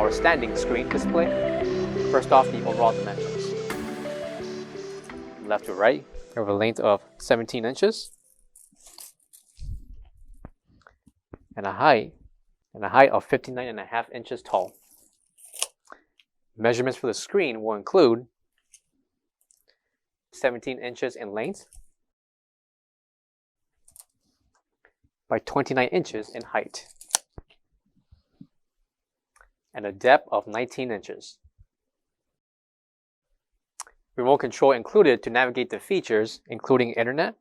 our standing screen display. First off, the overall dimensions. Left to right, we have a length of 17 inches and a height of 59.5 inches tall. Measurements for the screen will include 17 inches in length by 29 inches in height and a depth of 19 inches. Remote control included to navigate the features, including internet,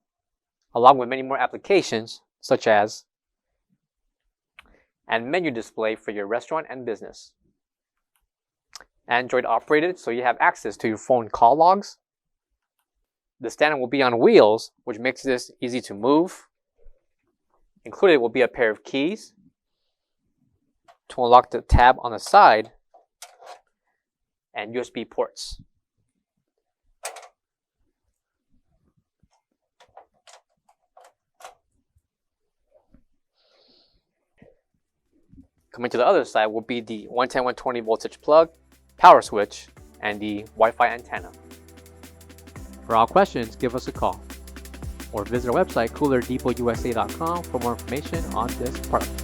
along with many more applications such as and menu display for your restaurant and business. Android operated, so you have access to your phone call logs. The stand will be on wheels, which makes this easy to move. Included will be a pair of keys to unlock the tab on the side and USB ports. Coming to the other side will be the 110/120 voltage plug, power switch, and the Wi-Fi antenna. For all questions, give us a call or visit our website coolerdepotUSA.com for more information on this product.